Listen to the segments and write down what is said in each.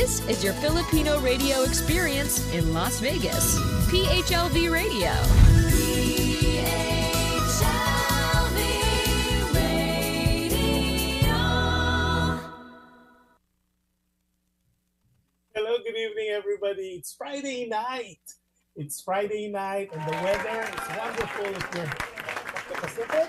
This is your Filipino radio experience in Las Vegas. PHLV Radio. PHLV Radio. Hello, good evening, everybody. It's Friday night. It's Friday night, and the weather is wonderful if you're at the Pacific.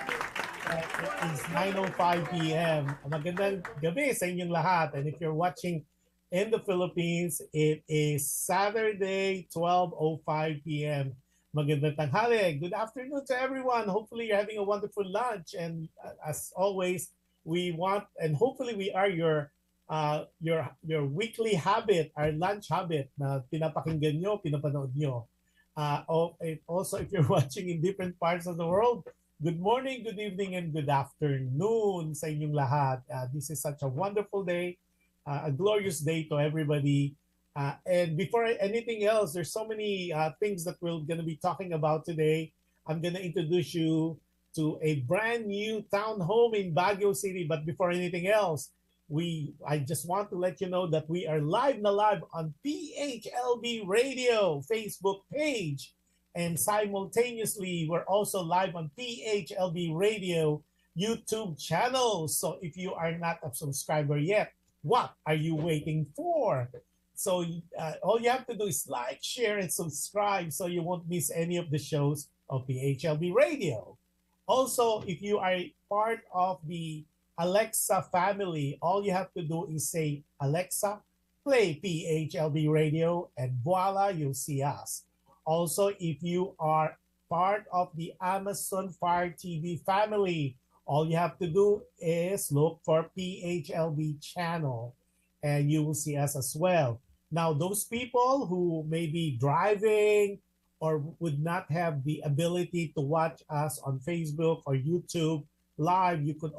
It is 9:05 p.m. Magandang gabi sa inyong lahat. And if you're watching in the Philippines, it is Saturday, 12:05 p.m. Magandang tanghali. Good afternoon to everyone. Hopefully, you're having a wonderful lunch. And as always, we want, and hopefully we are your weekly habit, our lunch habit na pinapakinggan nyo, pinapanood nyo. Also, if you're watching in different parts of the world, good morning, good evening, and good afternoon sa inyong lahat. This is such a wonderful day, a glorious day to everybody. And before anything else, there's so many things that we're going to be talking about today. I'm going to introduce you to a brand new town home in Baguio City. But before anything else, I just want to let you know that we are live on PHLV Radio Facebook page. And simultaneously, we're also live on PHLV Radio YouTube channel. So if you are not a subscriber yet, what are you waiting for? So all you have to do is like, share, and subscribe so you won't miss any of the shows of PHLV Radio. Also, if you are part of the Alexa family, all you have to do is say, Alexa, play PHLV Radio, and voila, you'll see us. Also, if you are part of the Amazon Fire TV family, all you have to do is look for PHLV channel, and you will see us as well. Now, those people who may be driving or would not have the ability to watch us on Facebook or YouTube live, you could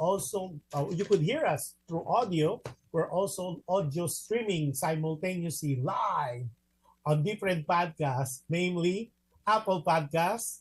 hear us through audio. We're also audio streaming simultaneously live on different podcasts, namely Apple Podcasts,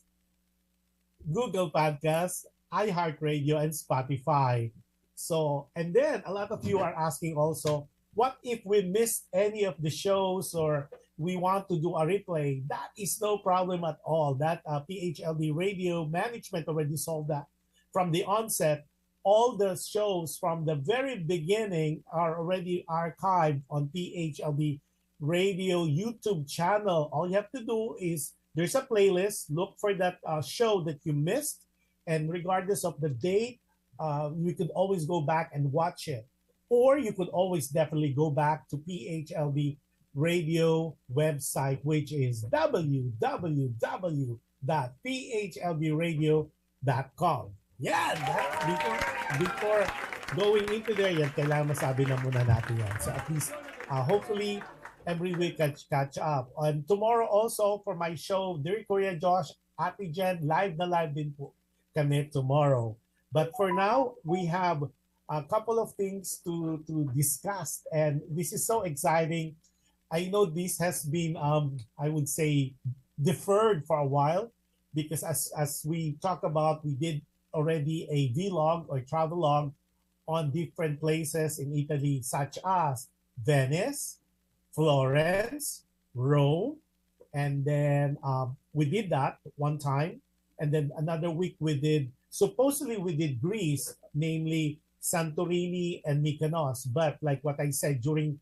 Google Podcasts, iHeartRadio, and Spotify. So, and then a lot of you are asking also, what if we missed any of the shows or we want to do a replay? That is no problem at all. That PHLV Radio management already solved that. From the onset, all the shows from the very beginning are already archived on PHLV Radio YouTube channel. All you have to do is there's a playlist. Look for that show that you missed, and regardless of the date, you could always go back and watch it. Or you could always definitely go back to PHLV Radio website, which is www.phlvradio.com. Yeah, before going into there, yan, kailangan masabi na muna natin yan. So at least, hopefully, every week catch up. And tomorrow also for my show, Dear Korea Josh, Ate Jen, live din po kami tomorrow. But for now, we have a couple of things to discuss, and this is so exciting. I know this has been, I would say, deferred for a while because as we talk about, we did already a vlog or travelogue on different places in Italy, such as Venice, Florence, Rome, and then we did that one time, and then another week we did Greece, namely Santorini and Mykonos. But like what I said during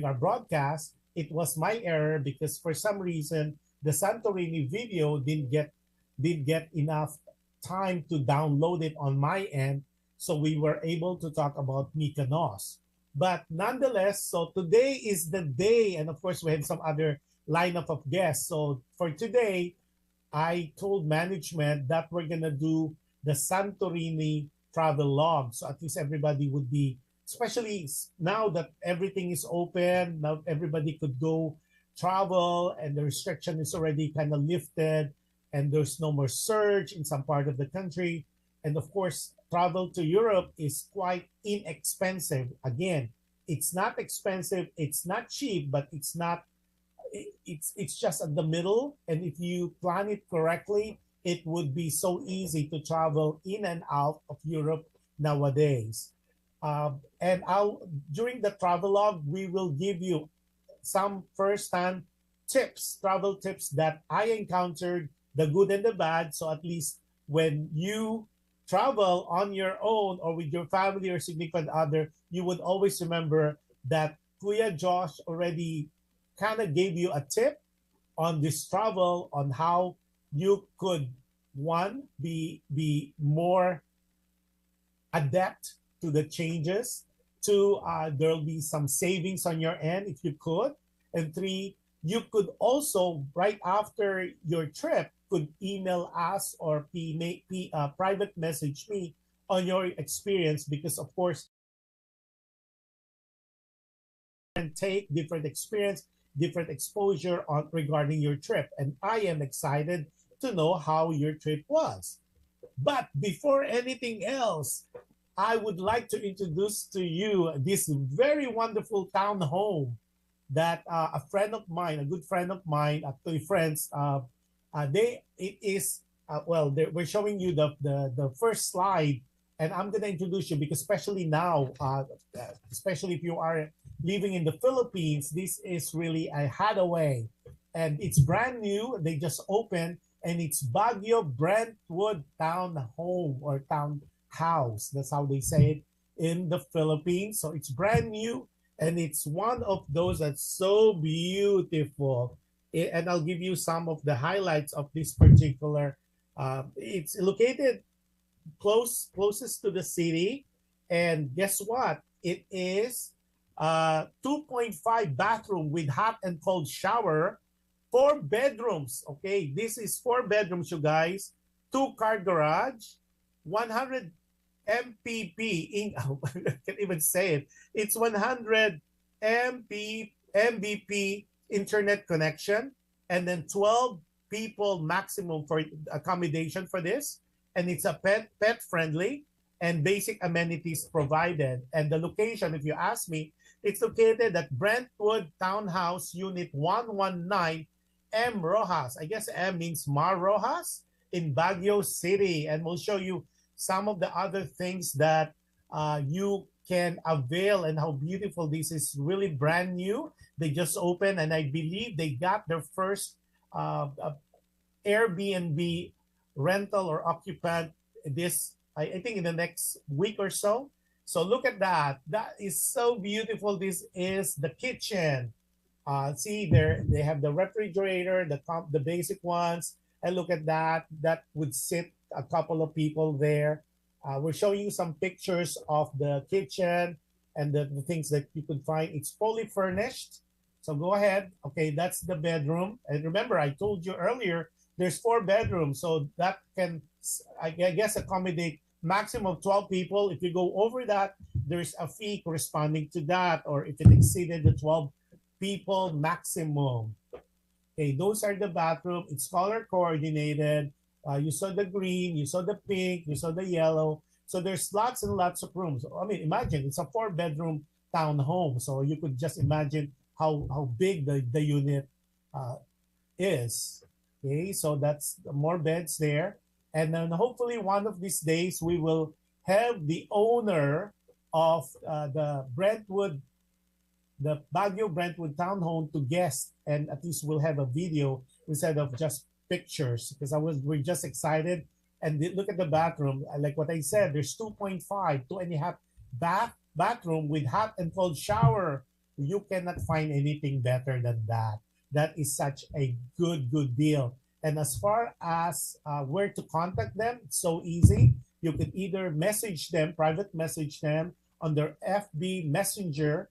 our broadcast, it was my error because for some reason the Santorini video didn't get enough time to download it on my end, so we were able to talk about Mykonos. But nonetheless, so today is the day, and of course we have some other lineup of guests. So for today, I told management that we're gonna do the Santorini travel log. So at least everybody would be, especially now that everything is open, now everybody could go travel and the restriction is already kind of lifted and there's no more surge in some part of the country. And of course, travel to Europe is quite inexpensive. Again, it's not expensive, it's not cheap, but it's just at the middle. And if you plan it correctly, it would be so easy to travel in and out of Europe nowadays. And during the travelogue, we will give you some first-hand tips, travel tips that I encountered, the good and the bad. So at least when you travel on your own or with your family or significant other, you would always remember that Kuya Josh already kind of gave you a tip on this travel on how you could, one, be more adept to the changes. Two, there'll be some savings on your end if you could. And three, you could also, right after your trip, could email us or private message me on your experience, because of course, and take different experience, different exposure on regarding your trip. And I am excited to know how your trip was. But before anything else, I would like to introduce to you this very wonderful town home that a friend of mine, a good friend of mine, actually friends, we're showing you the first slide, and I'm gonna introduce you because especially now, especially if you are living in the Philippines, this is really a hideaway, and it's brand new. They just opened, and it's Baguio Brentwood Town Home or Townhouse. That's how they say it in the Philippines. So it's brand new, and it's one of those that's so beautiful. And I'll give you some of the highlights of this particular. It's located closest to the city, and guess what? It is 2.5 bathroom with hot and cold shower, 4 bedrooms. Okay, this is 4 bedrooms, you guys. 2-car garage, 100 MPP in I can't even say it. It's 100 Mbp internet connection, and then 12 people maximum for accommodation for this. And it's a pet friendly and basic amenities provided. And the location, if you ask me, it's located at Brentwood Townhouse Unit 119 M Rojas. I guess M means Mar Rojas in Baguio City. And we'll show you some of the other things that you can avail and how beautiful this is. Really brand new. They just opened, and I believe they got their first Airbnb rental or occupant this, I think in the next week or so. So look at that. That is so beautiful. This is the kitchen. See there, they have the refrigerator, the basic ones. And look at that. That would sit a couple of people there. We're showing you some pictures of the kitchen and the things that you could find. It's fully furnished. So go ahead. Okay, that's the bedroom. And remember, I told you earlier, there's 4 bedrooms. So that can, I guess, accommodate maximum of 12 people. If you go over that, there's a fee corresponding to that, or if it exceeded the 12 people maximum. Okay, those are the bathroom. It's color coordinated. You saw the green, you saw the pink, you saw the yellow. So there's lots and lots of rooms. I mean, imagine it's a 4-bedroom townhome. So you could just imagine how big the unit is. Okay, so that's more beds there. And then hopefully one of these days we will have the owner of the Baguio Brentwood Townhome to guest, and at least we'll have a video instead of just pictures, because we're just excited. And look at the bathroom. Like what I said, there's 2.5, 2.5 bathroom with hot and cold shower. You cannot find anything better than that. That is such a good deal. And as far as where to contact them, it's so easy. You could either message them, private message them on their FB Messenger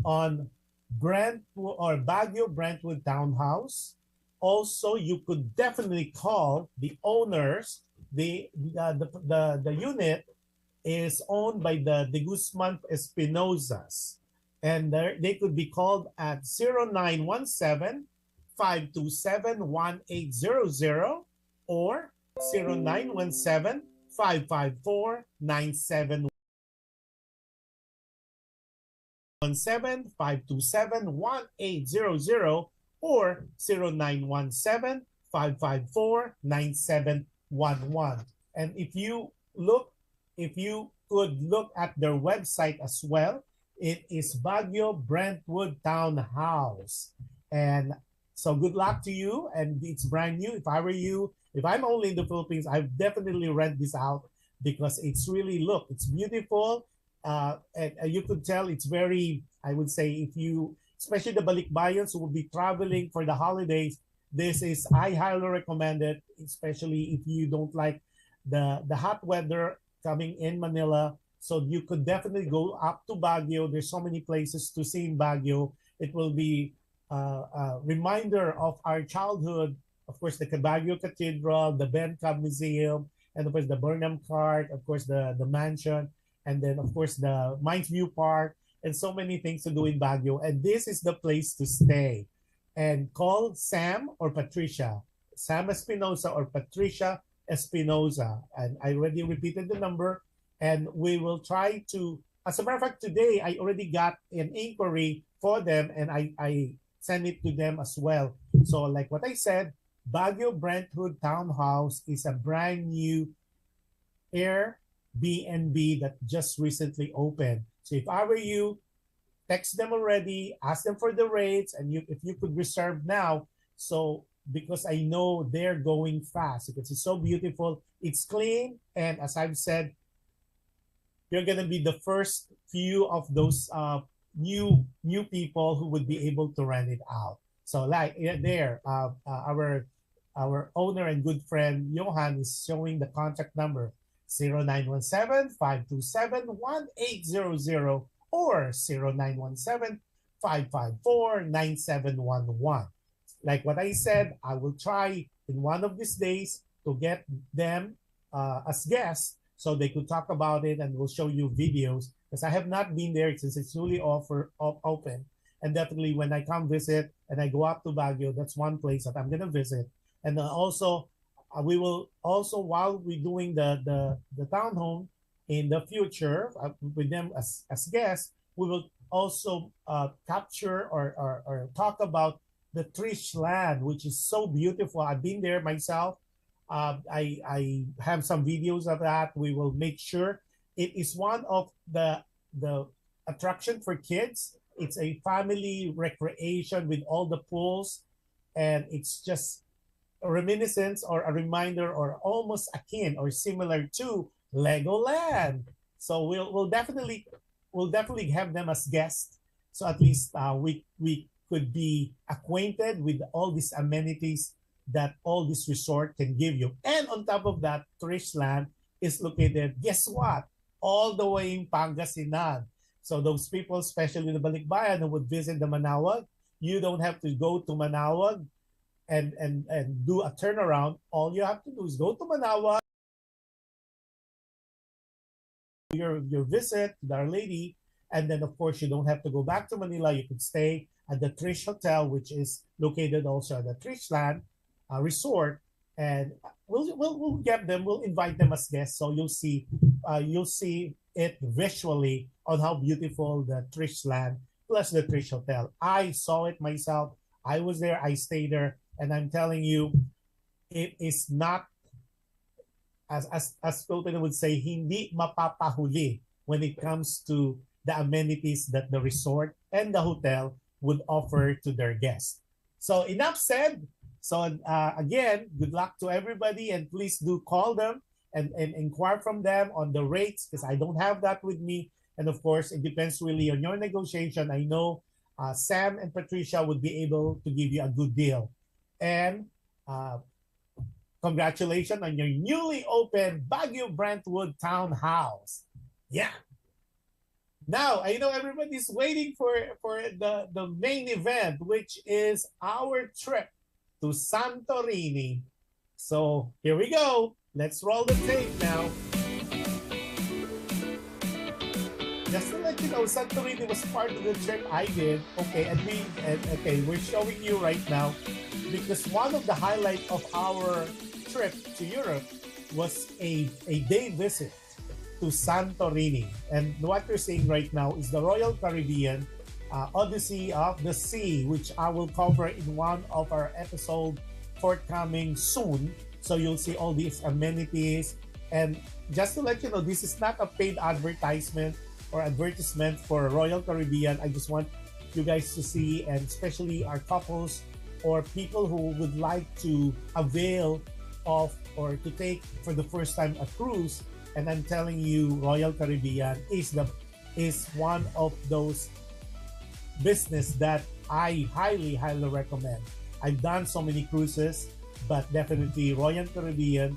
on Brentwood or Baguio Brentwood Townhouse. Also, you could definitely call the owners. The unit is owned by the De Guzman Espinosas, and they could be called at 0917-527-1800 or 0917-554-9717. 527-1800 or 0917-554-9711. And if you could look at their website as well, It is Baguio Brentwood Townhouse. And so good luck to you. And it's brand new. If I were you, if I'm only in the Philippines, I've definitely rent this out because it's really, look, it's beautiful. And you could tell it's very, I would say, if you, especially the Balikbayans who will be traveling for the holidays, this is, I highly recommend it, especially if you don't like the hot weather coming in Manila. So you could definitely go up to Baguio. There's so many places to see in Baguio. It will be a reminder of our childhood. Of course, the Baguio Cathedral, the Ben Cab Museum, and of course the Burnham Cart, of course the mansion, and then of course the Mines View Park, and so many things to do in Baguio. And this is the place to stay. And call Sam or Patricia, Sam Espinosa or Patricia Espinosa. And I already repeated the number, and we will try to, as a matter of fact, today I already got an inquiry for them, and I send it to them as well. So like what I said, Baguio Brentwood Townhouse is a brand new Airbnb that just recently opened. So if I were you, text them already, ask them for the rates, and if you could reserve now. So because I know they're going fast because it's so beautiful, it's clean, and as I've said, you're gonna be the first few of those new people who would be able to rent it out. So like there, our owner and good friend Johan is showing the contact number 0917-527-1800 or 0917-554-9711. Like what I said, I will try in one of these days to get them as guests so they could talk about it, and we'll show you videos because I have not been there since it's newly open. And definitely when I come visit and I go up to Baguio, that's one place that I'm going to visit. And also, we will also, while we're doing the townhome in the future with them as guests, we will also capture or talk about the Trish land, which is so beautiful. I've been there myself. I have some videos of that. We will make sure it is one of the attraction for kids. It's a family recreation with all the pools, and it's just a reminiscence or a reminder or almost akin or similar to Legoland. So we'll definitely have them as guests. So at least we could be acquainted with all these amenities that all this resort can give you. And on top of that, Trishland is located, guess what? All the way in Pangasinan. So those people, especially the Balikbayan who would visit the Manawag, you don't have to go to Manawag and do a turnaround. All you have to do is go to Manawag, your visit to Our Lady, and then of course you don't have to go back to Manila. You could stay at the Trish Hotel, which is located also at the Trishland Resort, and we'll get them. We'll invite them as guests, so you'll see it visually on how beautiful the Trishland plus the Trish Hotel. I saw it myself. I was there. I stayed there, and I'm telling you, it is not as Filipino would say, hindi mapapahuli when it comes to the amenities that the resort and the hotel would offer to their guests. So enough said. So again, good luck to everybody, and please do call them and inquire from them on the rates because I don't have that with me. And of course, it depends really on your negotiation. I know Sam and Patricia would be able to give you a good deal. And congratulations on your newly opened Baguio Brentwood Townhouse. Yeah. Now, I know everybody's waiting for the main event, which is our trip to Santorini. So here we go. Let's roll the tape now. Just to let you know, Santorini was part of the trip I did. Okay, and we're showing you right now because one of the highlights of our trip to Europe was a day visit to Santorini. And what you're seeing right now is the Royal Caribbean Odyssey of the Sea, which I will cover in one of our episodes forthcoming soon. So you'll see all these amenities. And just to let you know, this is not a paid advertisement or advertisement for Royal Caribbean. I just want you guys to see, and especially our couples or people who would like to avail of or to take for the first time a cruise. And I'm telling you, Royal Caribbean is one of those business that I highly, highly recommend. I've done so many cruises, but definitely Royal Caribbean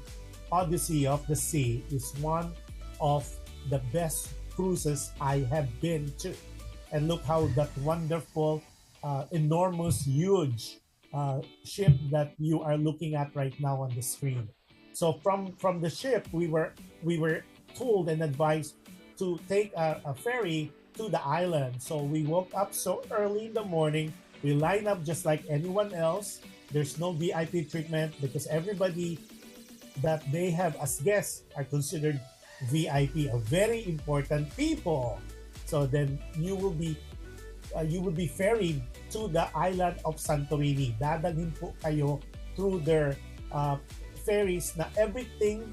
Odyssey of the Sea is one of the best cruises I have been to. And look how that wonderful, enormous, huge ship that you are looking at right now on the screen. So from the ship, we were told and advised to take a ferry to the island. So we woke up so early in the morning. We line up just like anyone else. There's no VIP treatment because everybody that they have as guests are considered VIP, a very important people. So then you will be ferried to the island of Santorini. Dadalhin po kayo through their ferries na everything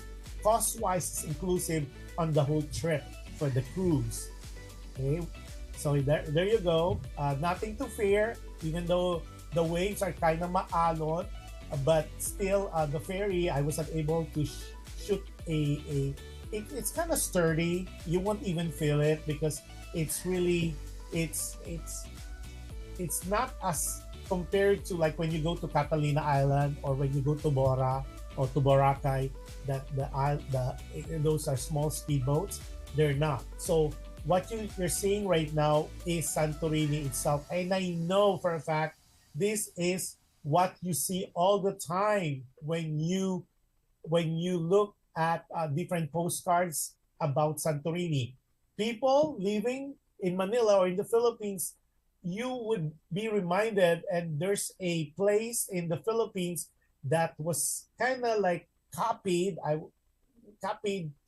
cost-wise is inclusive on the whole trip for the cruise. Okay, so there you go. Nothing to fear, even though the waves are kind of maalon, but still the ferry, I was unable to shoot it's kind of sturdy. You won't even feel it because it's really it's not as compared to like when you go to Catalina Island or when you go to Bora or to Boracay, that those are small speedboats. They're not. So what you're seeing right now is Santorini itself, and I know for a fact this is what you see all the time when you look at different postcards about Santorini. People living in Manila or in the Philippines, you would be reminded, and there's a place in the Philippines that was kind of like copied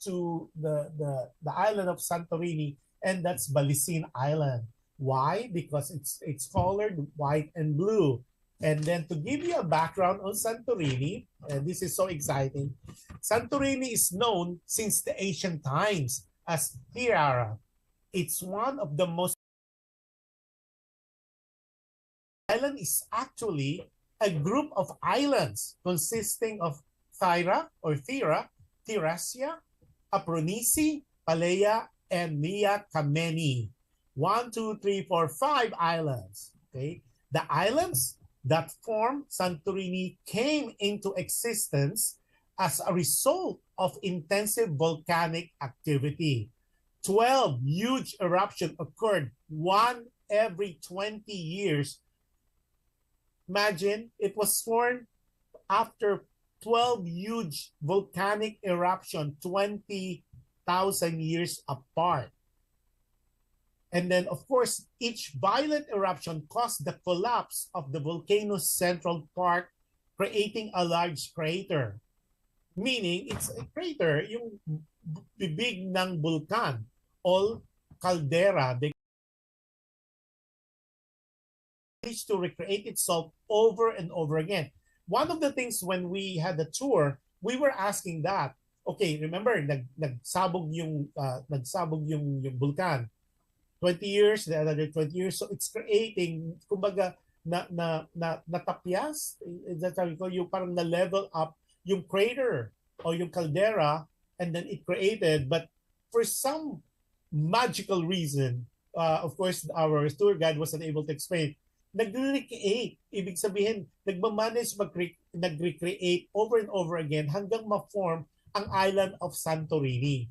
to the island of Santorini, and that's Balisin Island. Why? Because it's colored white and blue. And then to give you a background on Santorini, and this is so exciting, Santorini is known since the ancient times as Tirara. It's one of the most island is actually a group of islands consisting of Thyra or Thera, Thracia, Apronici, Palea, and Nia Kameni. 1, 2, 3, 4, 5 islands. Okay, the islands that form Santorini came into existence as a result of intensive volcanic activity. 12 huge eruptions occurred, one every 20 years. Imagine, it was formed after 12 huge volcanic eruptions, 20,000 years apart. And then, of course, each violent eruption caused the collapse of the volcano's central part, creating a large crater. Meaning, it's a crater, yung bibig ng bulkan, all caldera. They managed to recreate itself over and over again. One of the things when we had the tour, we were asking that, okay, remember, nagsabog yung bulkan. 20 years, the other 20 years. So it's creating, kumbaga, natapyas, that's how you call, yung parang na-level up yung crater or yung caldera, and then it created. But for some magical reason, of course, our tour guide wasn't able to explain, nag-recreate. Ibig sabihin, nagmamanage nag-recreate over and over again hanggang ma-form ang island of Santorini.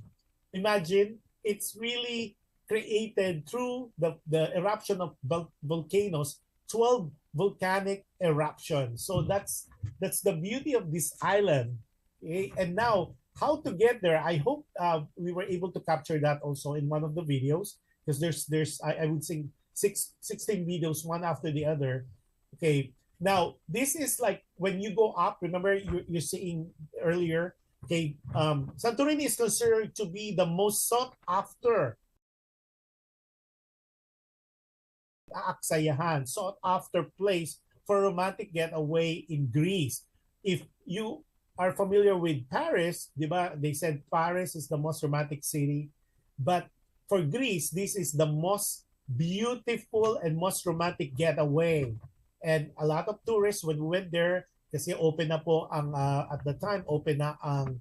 Imagine, it's really created through the eruption of volcanoes, 12 volcanic eruptions. So that's the beauty of this island. Okay? And now, how to get there? I hope we were able to capture that also in one of the videos, because there's I would say 16 videos, one after the other. Okay. Now, this is like when you go up, remember you're seeing earlier, okay, Santorini is considered to be the most sought after aaksayahan, sought after place for romantic getaway in Greece. If you are familiar with Paris, diba, they said Paris is the most romantic city, but for Greece, this is the most beautiful and most romantic getaway. And a lot of tourists when we went there, kasi open na po ang at the time open na ang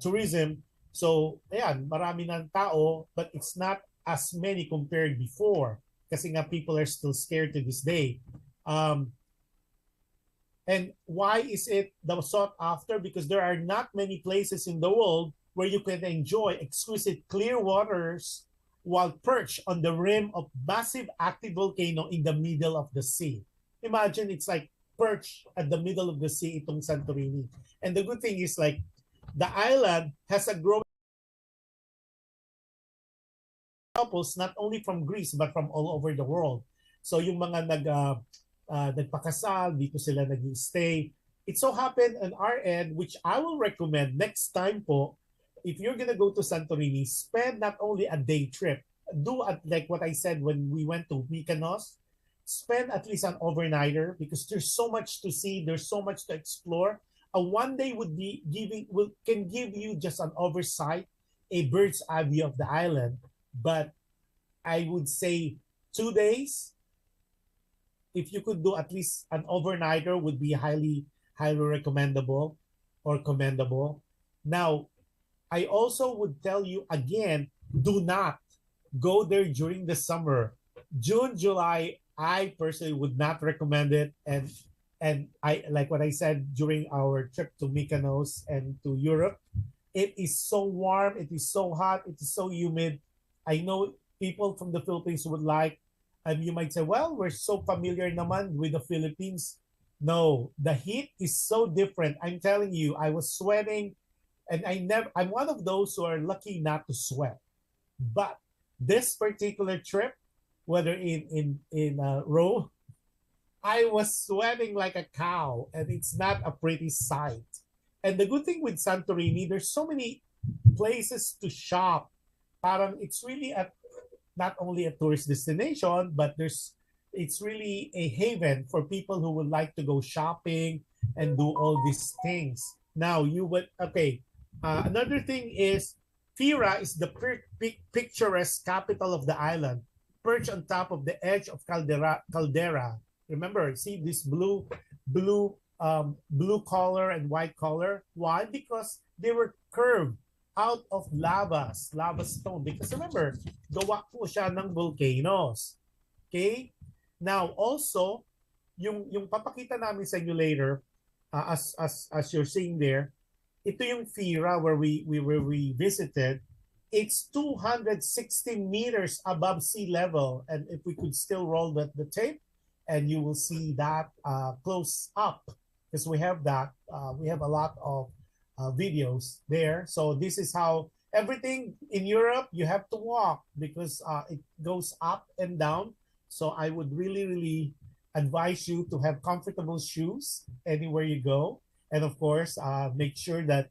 tourism. So, ayan, marami ng tao, but it's not as many compared before kasi nga people are still scared to this day. And why is it the sought after? Because there are not many places in the world where you can enjoy exquisite clear waters while perched on the rim of massive active volcano in the middle of the sea. Imagine it's like perched at the middle of the sea itong Santorini. And the good thing is like the island has a growing couples not only from Greece but from all over the world. So yung mga nagpakasal, dito sila nag-stay. It so happened on our end, which I will recommend next time po, if you're gonna go to Santorini, spend not only a day trip, do like what I said when we went to Mykonos, spend at least an overnighter because there's so much to see, there's so much to explore. A one day can give you just an oversight, a bird's eye view of the island. But I would say 2 days, if you could do at least an overnighter, would be highly recommendable or commendable. Now, I also would tell you again, do not go there during the summer. June, July, I personally would not recommend it. And I like what I said during our trip to Mykonos and to Europe. It is so warm, it is so hot, it is so humid. I know people from the Philippines would like, and you might say, well, we're so familiar naman with the Philippines. No, the heat is so different. I'm telling you, I was sweating, and I'm one of those who are lucky not to sweat. But this particular trip, whether in Rome, I was sweating like a cow, and it's not a pretty sight. And the good thing with Santorini, there's so many places to shop. Parang it's really not only a tourist destination, but it's really a haven for people who would like to go shopping and do all these things. Now another thing is Fira is the picturesque capital of the island, perched on top of the edge of caldera. Remember, see this blue color and white color. Why? Because they were curved out of lava stone. Because remember, gawa po siya ng volcanoes. Okay? Now, also, yung papakita namin sa inyo later, as you're seeing there, ito yung Fira where we visited. It's 260 meters above sea level. And if we could still roll the tape, and you will see that close up, because we have that. We have a lot of videos there. So this is how everything in Europe, you have to walk because it goes up and down. So I would really advise you to have comfortable shoes anywhere you go. And of course, make sure that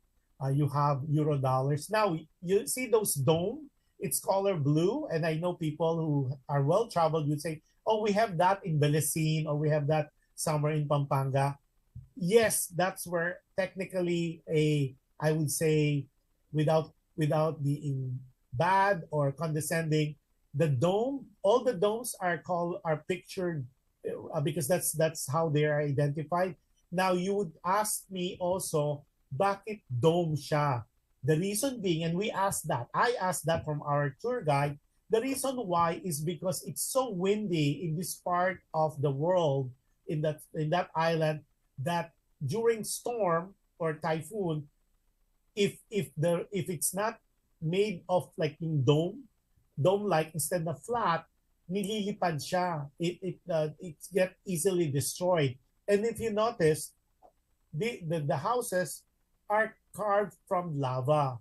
you have Euro dollars. Now, you see those dome? It's color blue. And I know people who are well-traveled would say, oh, we have that in Belecin, or we have that somewhere in Pampanga. Yes, that's where technically I would say, without being bad or condescending, the dome, all the domes are pictured because that's how they are identified. Now you would ask me also, bakit dome siya? The reason being, and I asked that from our tour guide. The reason why is because it's so windy in this part of the world, in that island, that during storm or typhoon, if it's not made of like yung dome like instead of flat, nililipad siya. It get easily destroyed. And if you notice, the houses are carved from lava.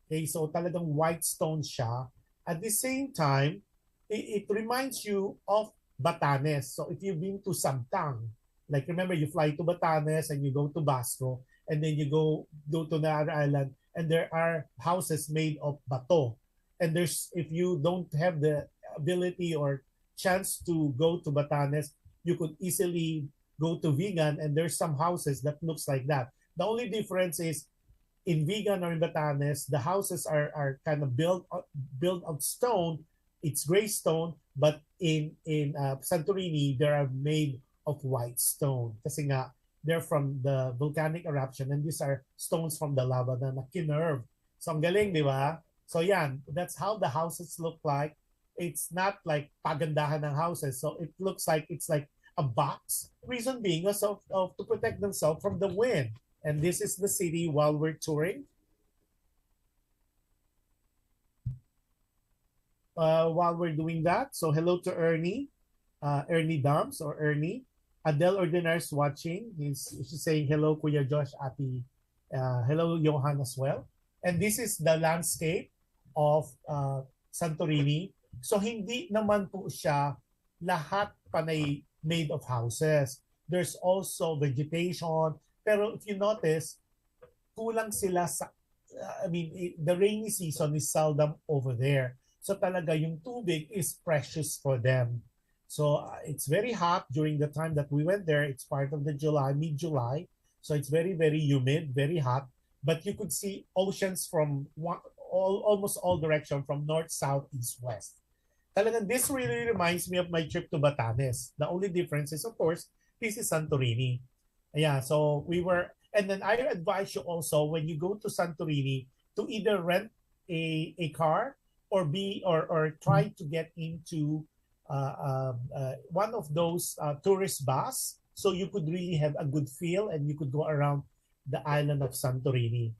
Okay, so talagang white stone siya. At the same time, it reminds you of Batanes. So if you've been to Sabtang, like remember you fly to Batanes and you go to Basco, and then you go to another island, and there are houses made of bato. And if you don't have the ability or chance to go to Batanes, you could easily go to Vigan, and there's some houses that looks like that. The only difference is in Vigan or in Batanes, the houses are kind of built of stone. It's gray stone, but in Santorini, they are made of white stone. Kasi nga, they're from the volcanic eruption, and these are stones from the lava na nakinerve. So ang galing, di ba? So yan, that's how the houses look like. It's not like pagandahan ng houses. So it looks like it's like a box. Reason being of to protect themselves from the wind. And this is the city while we're touring. While we're doing that, so hello to Ernie, Ernie Dams or Ernie. Adele Ordinar's watching. She's saying hello, Kuya Josh, Ati. Hello, Johan as well. And this is the landscape of Santorini. So hindi naman po siya lahat panay made of houses. There's also vegetation. Pero if you notice, kulang sila sa, the rainy season is seldom over there. So talaga yung tubig is precious for them. So it's very hot during the time that we went there. It's part of the July, mid-July. So it's very, very humid, very hot. But you could see oceans from almost all direction, from north, south, east, west. Talagang this really reminds me of my trip to Batanes. The only difference is, of course, this is Santorini. Yeah, so we were, and then I advise you also when you go to Santorini to either rent a car or try to get into one of those tourist bus, so you could really have a good feel and you could go around the island of Santorini.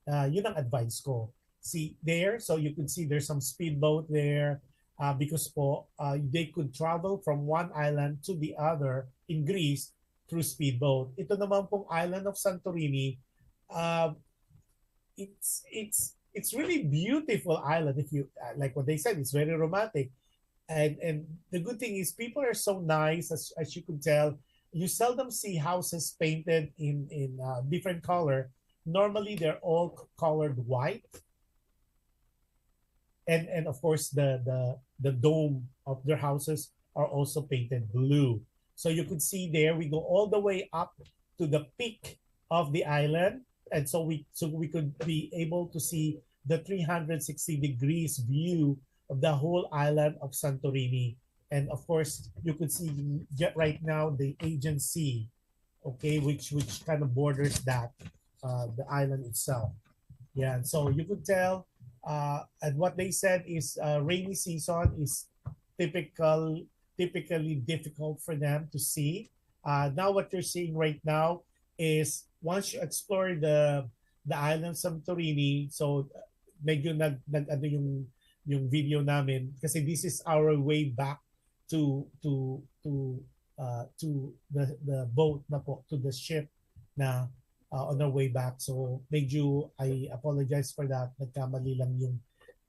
Yun ang advice ko. See there, so you could see there's some speedboat there because po they could travel from one island to the other in Greece through speedboat. Ito naman pong island of Santorini, it's really beautiful island. If you like what they said, it's very romantic. And the good thing is people are so nice, as you could tell. You seldom see houses painted in different color. Normally they're all colored white, and of course the dome of their houses are also painted blue. So you could see there we go all the way up to the peak of the island, and so we could be able to see the 360 degrees view of the whole island of Santorini. And of course, you could see right now the Aegean Sea, okay, which kind of borders that the island itself. Yeah, and so you could tell, and what they said is rainy season is typically difficult for them to see. Now what you're seeing right now is once you explore the island of Santorini, so medyo nag ano yung video namin kasi this is our way back to the boat na po, to the ship na on our way back. So medyo I apologize for that. Nagkamali lang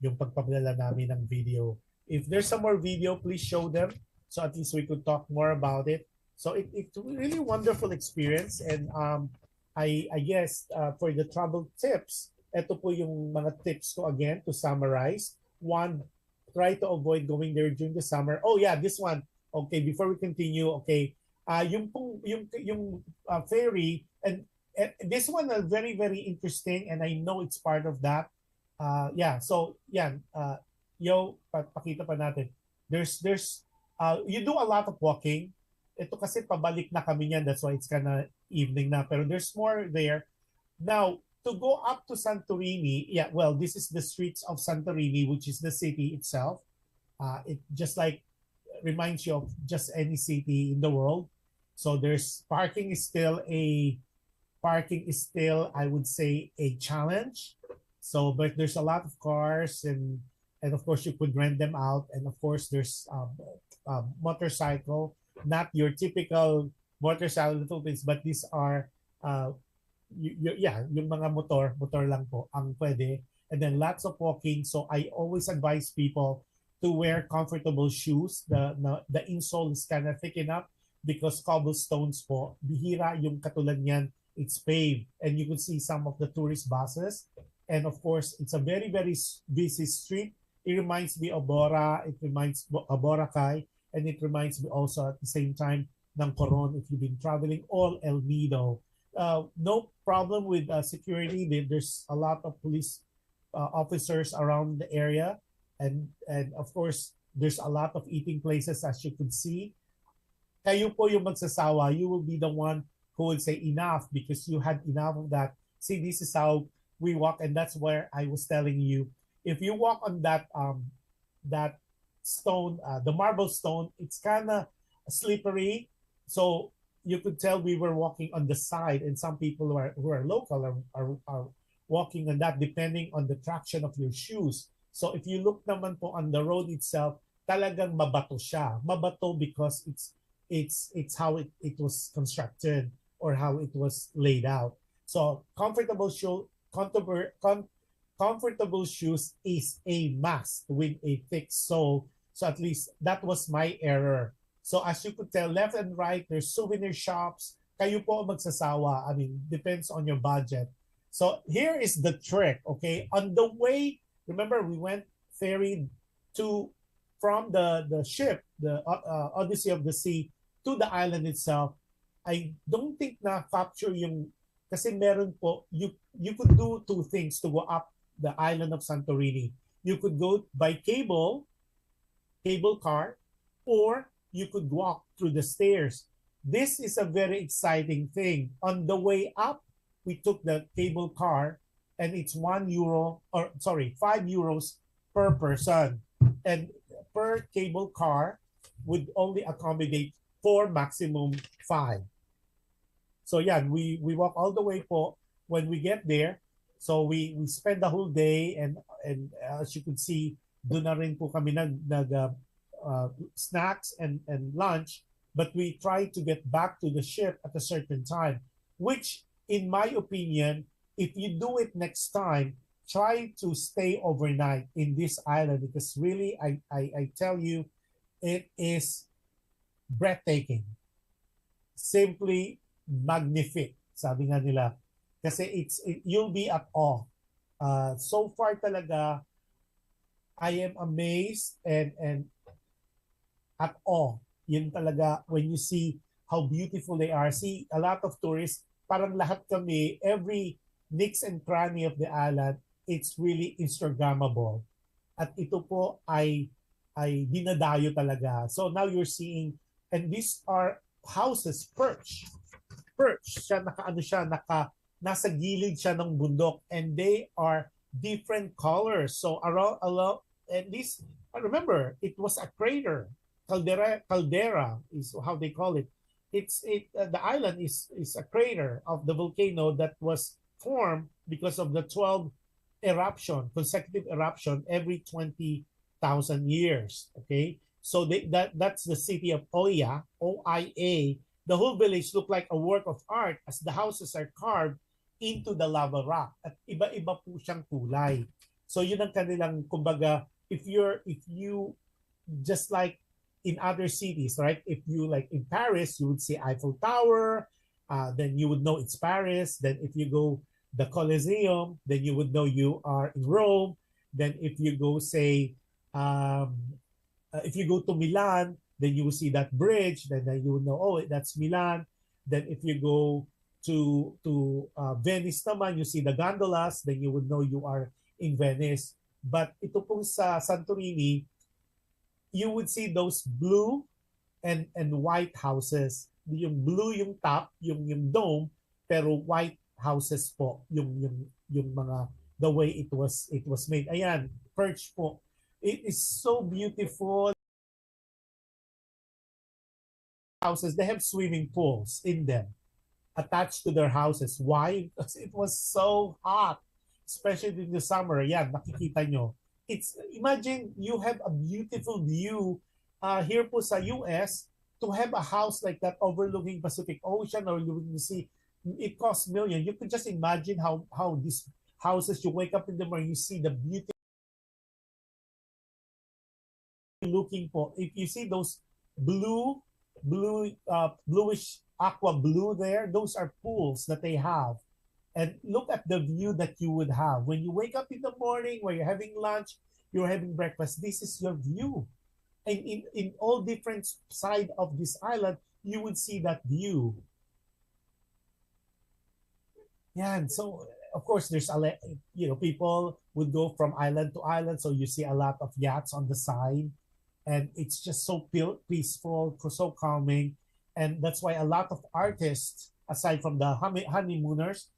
yung pagpapadala namin ng video. If there's some more video, please show them so at least we could talk more about it. So it's really wonderful experience, and I guess for the travel tips, ito po yung mga tips ko again to summarize. One, try to avoid going there during the summer. Oh yeah, this one. Okay, before we continue, okay. Yung ferry, and this one is very, very interesting, and I know it's part of that. Yeah, so yan. Pakita pa natin. There's you do a lot of walking. Ito kasi pabalik na kami niyan, that's why it's kinda evening na. Pero there's more there. Now, to go up to Santorini, yeah, well, this is the streets of Santorini, which is the city itself. It just like reminds you of just any city in the world. So there's parking is still I would say a challenge. So but there's a lot of cars, and of course you could rent them out, and of course there's motorcycle, not your typical motorcycle in the Philippines, but these are yung mga motor lang po ang pwede. And then lots of walking. So I always advise people to wear comfortable shoes. The insole is kind of thick enough because cobblestones po, bihira yung katulad niyan, it's paved. And you can see some of the tourist buses. And of course, it's a very, very busy street. It reminds me of Bora, it reminds me of Boracay, and it reminds me also at the same time ng Coron if you've been traveling, all El Nido. no problem with security. There's a lot of police officers around the area, and of course there's a lot of eating places as you could see. Kayo po yung magsasawa. You will be the one who will say enough because you had enough of that. See, this is how we walk, and that's where I was telling you. If you walk on that stone, the marble stone, it's kind of slippery. So you could tell we were walking on the side, and some people who are local are walking on that depending on the traction of your shoes. So if you look naman po on the road itself, talagang mabato siya. Mabato because it's how it was constructed or how it was laid out. So comfortable shoes is a must with a thick sole. So at least that was my error. So as you could tell, left and right, there's souvenir shops. Kayo po magsasawa. I mean, depends on your budget. So here is the trick, okay? On the way, remember we went ferry from the ship, the Odyssey of the Sea, to the island itself. I don't think na capture yung, kasi meron po, you could do two things to go up the island of Santorini. You could go by cable car, or you could walk through the stairs. This is a very exciting thing. On the way up, we took the cable car, and it's €5 per person. And per cable car would only accommodate 4, maximum 5. So yeah, we walk all the way po. When we get there, so we spend the whole day, and as you could see, doon na rin po kami nag snacks and lunch, but we try to get back to the ship at a certain time, which in my opinion, if you do it next time, try to stay overnight in this island, because really I tell you, it is breathtaking, simply magnific, sabi nga nila, kasi you'll be at awe. So far talaga, I am amazed and at awe. Yun talaga, when you see how beautiful they are. See, a lot of tourists, parang lahat kami, every nooks and cranny of the island, it's really Instagrammable. At ito po ay dinadayo talaga. So now you're seeing, and these are houses perch siya, nasa gilid siya ng bundok, and they are different colors. So around, at least, I remember it was a crater, caldera is how they call it. The island is a crater of the volcano that was formed because of the 12 consecutive eruption every 20,000 years. Okay, so that's the city of Oia, OIA. The whole village looked like a work of art as the houses are carved into the lava rock, at iba-iba po siyang kulay. So yun ang kanilang, kumbaga, if you just like in other cities, right? If you like in Paris, you would see Eiffel Tower, then you would know it's Paris. Then if you go the Colosseum, then you would know you are in Rome. Then if you go, say, if you go to Milan, then you will see that bridge. Then you will know, oh, that's Milan. Then if you go to Venice naman, you see the gondolas, then you would know you are in Venice. But ito pong sa Santorini, you would see those blue and white houses. Yung blue yung top, yung dome, pero white houses po yung mga, the way it was made. Ayan, perch po. It is so beautiful. Houses, they have swimming pools in them attached to their houses. Why? Because it was so hot, especially in the summer. Yan, makikita nyo. Imagine you have a beautiful view here po sa US, to have a house like that overlooking Pacific Ocean or you see, it costs millions. You could just imagine how these houses, you wake up in the morning, you see the beauty looking for. If you see those bluish aqua blue there, those are pools that they have. And look at the view that you would have when you wake up in the morning, where you're having lunch, you're having breakfast. This is your view. And in all different side of this island, you would see that view. Yeah, and so of course there's people would go from island to island, so you see a lot of yachts on the side, and it's just so peaceful, so calming, and that's why a lot of artists, aside from the honeymooners,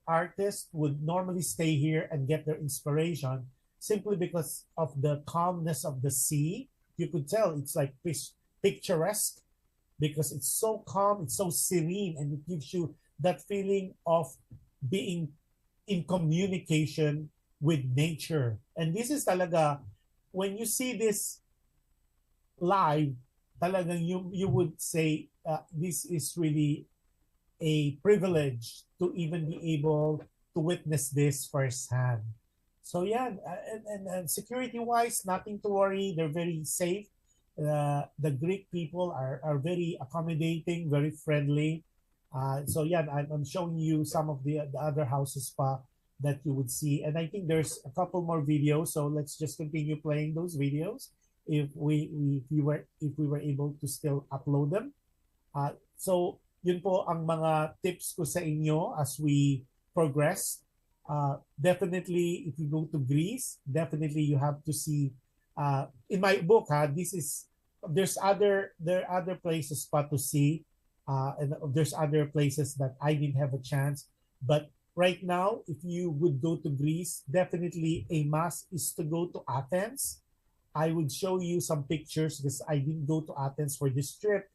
artists would normally stay here and get their inspiration simply because of the calmness of the sea. You could tell it's like picturesque because it's so calm, it's so serene, and it gives you that feeling of being in communication with nature. And this is talaga, when you see this live, talagang you would say this is really a privilege to even be able to witness this firsthand. So yeah, and security wise, nothing to worry. They're very safe. The Greek people are very accommodating, very friendly. So yeah, I'm showing you some of the other houses pa that you would see, and I think there's a couple more videos. So let's just continue playing those videos if we were able to still upload them. So yun po ang mga tips ko sa inyo as we progress. Definitely, if you go to Greece, definitely you have to see. In my book, there are other places pa to see, and there's other places that I didn't have a chance. But right now, if you would go to Greece, definitely a must is to go to Athens. I would show you some pictures because I didn't go to Athens for this trip.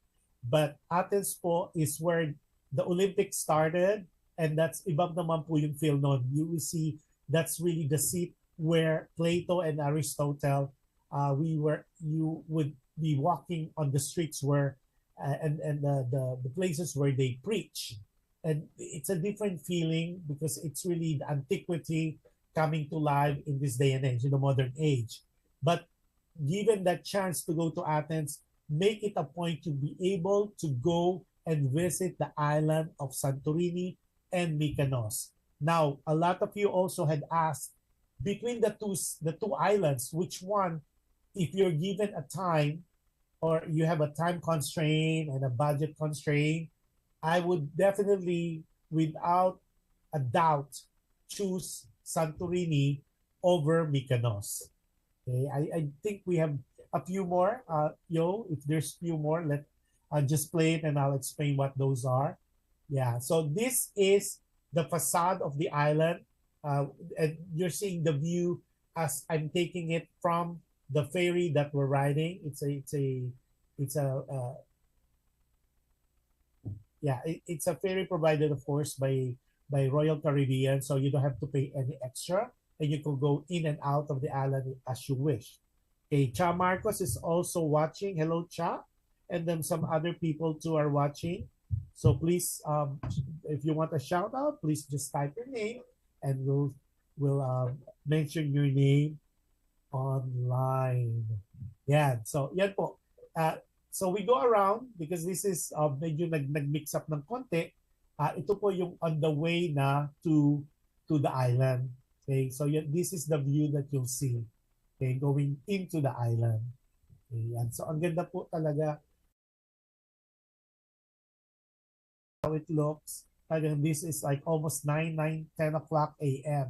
But Athens po is where the Olympics started, and that's ibang naman po yung Phil-Am. You will see that's really the seat where Plato and Aristotle, you would be walking on the streets where and the places where they preach. And it's a different feeling because it's really the antiquity coming to life in this day and age, in the modern age. But given that chance to go to Athens, make it a point to be able to go and visit the island of Santorini and Mykonos. Now, a lot of you also had asked between the two islands, which one, if you're given a time or you have a time constraint and a budget constraint, I would definitely, without a doubt, choose Santorini over Mykonos. Okay, I think we have a few more. If there's few more, let just play it and I'll explain what those are. Yeah, so this is the facade of the island, and you're seeing the view as I'm taking it from the ferry that we're riding. It's a ferry provided, of course, by Royal Caribbean, so you don't have to pay any extra, and you can go in and out of the island as you wish. Okay, Cha Marcos is also watching. Hello, Cha. And then some other people too are watching. So please, if you want a shout out, please just type your name and we'll mention your name online. Yeah, so yan po. So we go around because this is medyo nag-mix up ng konti. Ito po yung on the way na to the island. Okay, so this is the view that you'll see. Okay, going into the island. Okay, yan. So ang ganda po talaga how it looks. And this is like almost 10 o'clock a.m.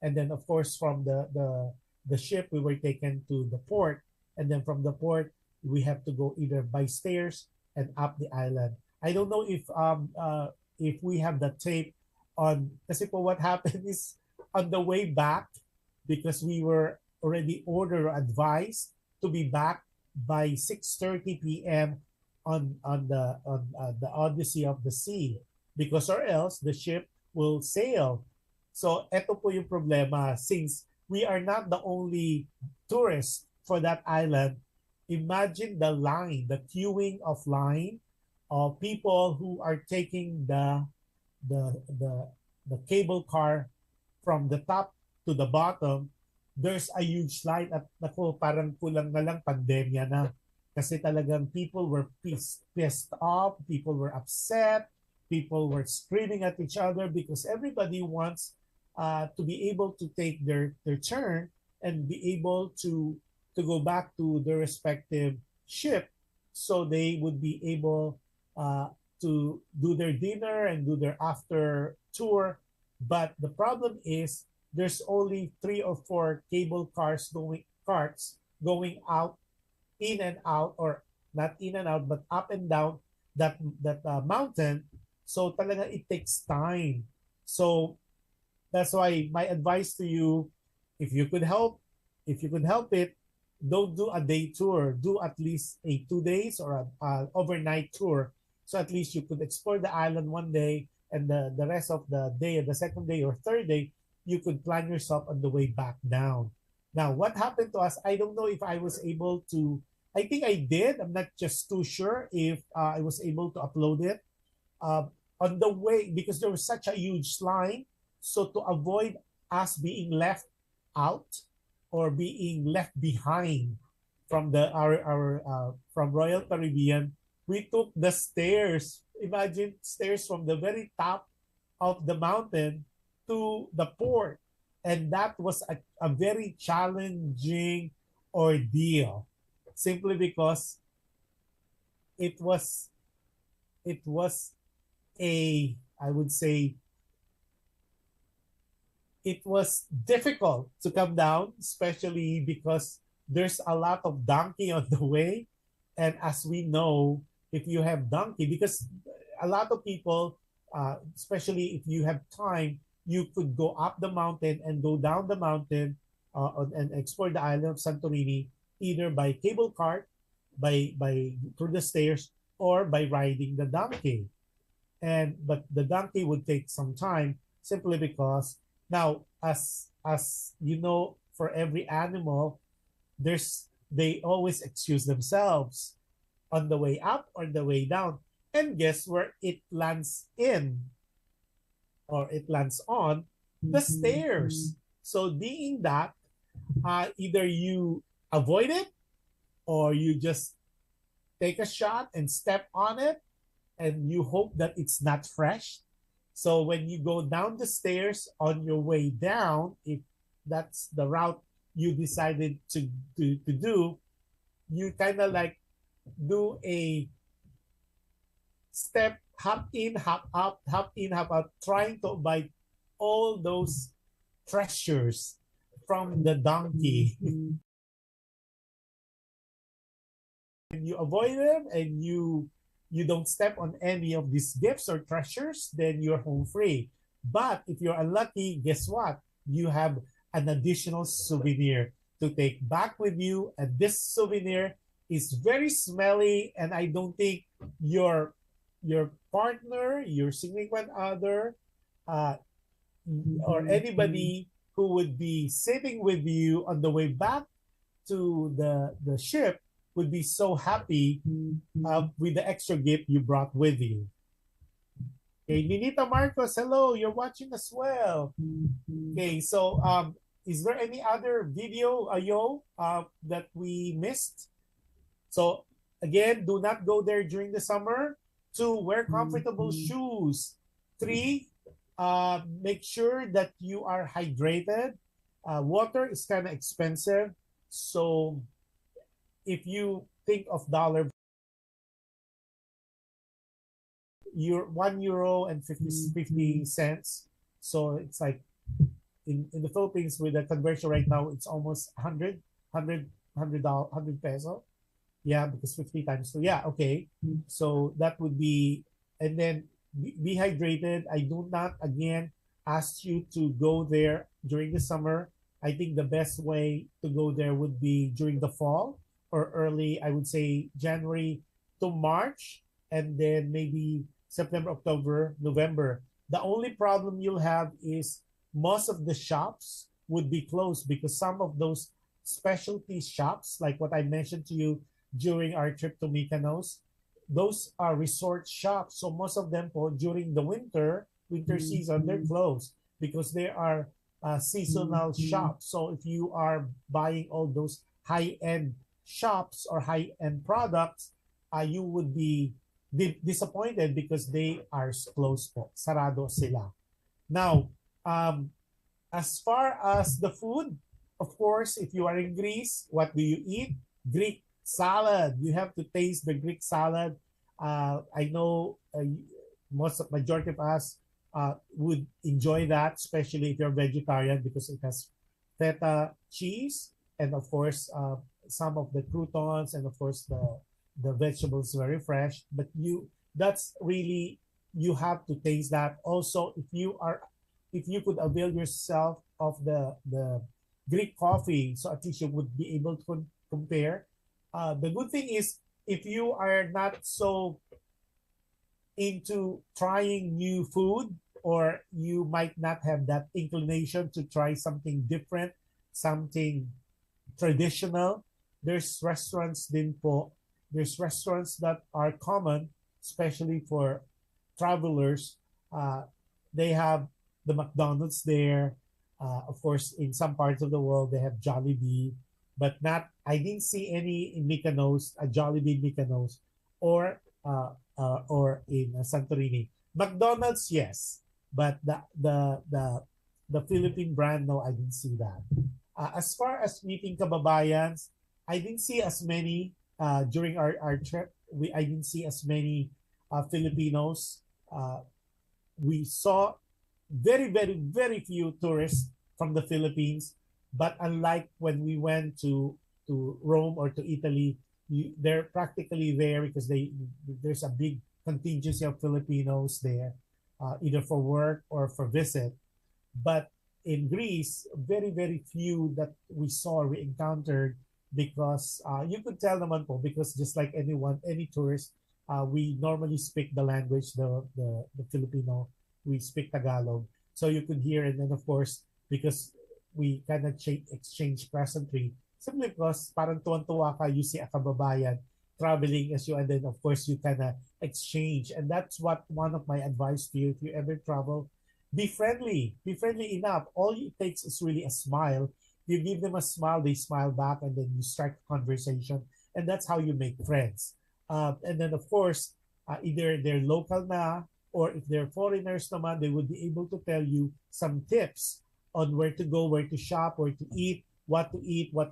And then of course from the ship we were taken to the port, and then from the port we have to go either by stairs and up the island. I don't know if we have the tape on, kasi po what happened is on the way back, because we were already ordered or advised to be back by 6:30 p.m. on the Odyssey of the Sea, because or else the ship will sail. So eto po yung problema, since we are not the only tourists for that island. Imagine the line, the queuing of line of people who are taking the cable car from the top to the bottom. There's a huge line at nako, parang kulang na lang pandemya na. Kasi talagang people were pissed off, people were upset, people were screaming at each other because everybody wants to be able to take their turn and be able to go back to their respective ship, so they would be able to do their dinner and do their after tour. But the problem is there's only 3 or 4 cable carts going out, in and out, or not in and out, but up and down that mountain. So talaga it takes time. So that's why my advice to you, if you could help, if you could help it, don't do a day tour. Do at least a 2 days or a overnight tour. So at least you could explore the island one day, and the rest of the day, the second day or third day, you could plan yourself on the way back down. Now, what happened to us, I don't know if I was able to, I think I did. I'm not just too sure if I was able to upload it. On the way, because there was such a huge line, so to avoid us being left out or being left behind from our from Royal Caribbean, we took the stairs. Imagine stairs from the very top of the mountain to the port, and that was a very challenging ordeal, simply because it was a, I would say, it was difficult to come down, especially because there's a lot of donkey on the way. And as we know, if you have donkey, because a lot of people, especially if you have time, you could go up the mountain and go down the mountain, and explore the island of Santorini, either by cable cart, by through the stairs, or by riding the donkey. But the donkey would take some time, simply because now, as you know, for every animal, they always excuse themselves on the way up or the way down. And guess where it lands in, or it lands on? The stairs. So being that, either you avoid it, or you just take a shot and step on it, and you hope that it's not fresh. So when you go down the stairs on your way down, if that's the route you decided to do, you kind of like do a step, hop in, hop out, hop in, hop out, trying to avoid all those treasures from the donkey. And you avoid them, and you don't step on any of these gifts or treasures, then you're home free. But if you're unlucky, guess what? You have an additional souvenir to take back with you. And this souvenir is very smelly, and I don't think your partner, your significant other, or anybody who would be sitting with you on the way back to the ship would be so happy with the extra gift you brought with you. Okay, Ninita Marcos, hello, you're watching as well. Okay, so is there any other video, Ayo, that we missed? So again, do not go there during the summer. 2, wear comfortable shoes. 3, make sure that you are hydrated. Water is kind of expensive, so if you think of dollar, you're €1.50. So it's like in the Philippines, with the conversion right now, it's almost 100 peso. Yeah, because 50 times 2. Yeah, okay. So that would be, and then be hydrated. I do not, again, ask you to go there during the summer. I think the best way to go there would be during the fall, or early, I would say January to March, and then maybe September, October, November. The only problem you'll have is most of the shops would be closed, because some of those specialty shops, like what I mentioned to you during our trip to Mykonos, those are resort shops. So most of them, during the winter season, they're closed, because they are seasonal shops. So if you are buying all those high-end shops or high-end products, you would be disappointed, because they are closed po. Sarado sila. Now, as far as the food, of course, if you are in Greece, what do you eat? Greek salad. You have to taste the Greek salad. I know majority of us would enjoy that, especially if you're vegetarian, because it has feta cheese and of course some of the croutons and of course the vegetables very fresh. But that's really, you have to taste that. Also, if you could avail yourself of the Greek coffee, so at least you would be able to compare. The good thing is, if you are not so into trying new food, or you might not have that inclination to try something different, something traditional, there's restaurants din po. There's restaurants that are common, especially for travelers. They have the McDonald's there. Of course, in some parts of the world, they have Jollibee, but not. I didn't see any in Mykonos, a Jollibee Mykonos, or in Santorini. McDonald's, yes, but the Philippine brand, no, I didn't see that. As far as meeting kababayans, I didn't see as many during our trip. I didn't see as many Filipinos. We saw very, very, very few tourists from the Philippines. But unlike when we went to Rome or to Italy, they're practically there because there's a big contingency of Filipinos there, either for work or for visit. But in Greece, very, very few that we encountered, because you could tell naman po, because just like anyone, any tourist, we normally speak the language, the Filipino, we speak Tagalog. So you could hear, and then of course, because we kind of exchange pleasantry, simply because parang tuwan-tuwa ka, you see a kababayan traveling as you, and then of course you kind of exchange. And that's what one of my advice to you, if you ever travel, be friendly enough. All it takes is really a smile. You give them a smile, they smile back, and then you start a conversation, and that's how you make friends. And then of course, either they're local na, or if they're foreigners naman, they would be able to tell you some tips on where to go, where to shop, where to eat, what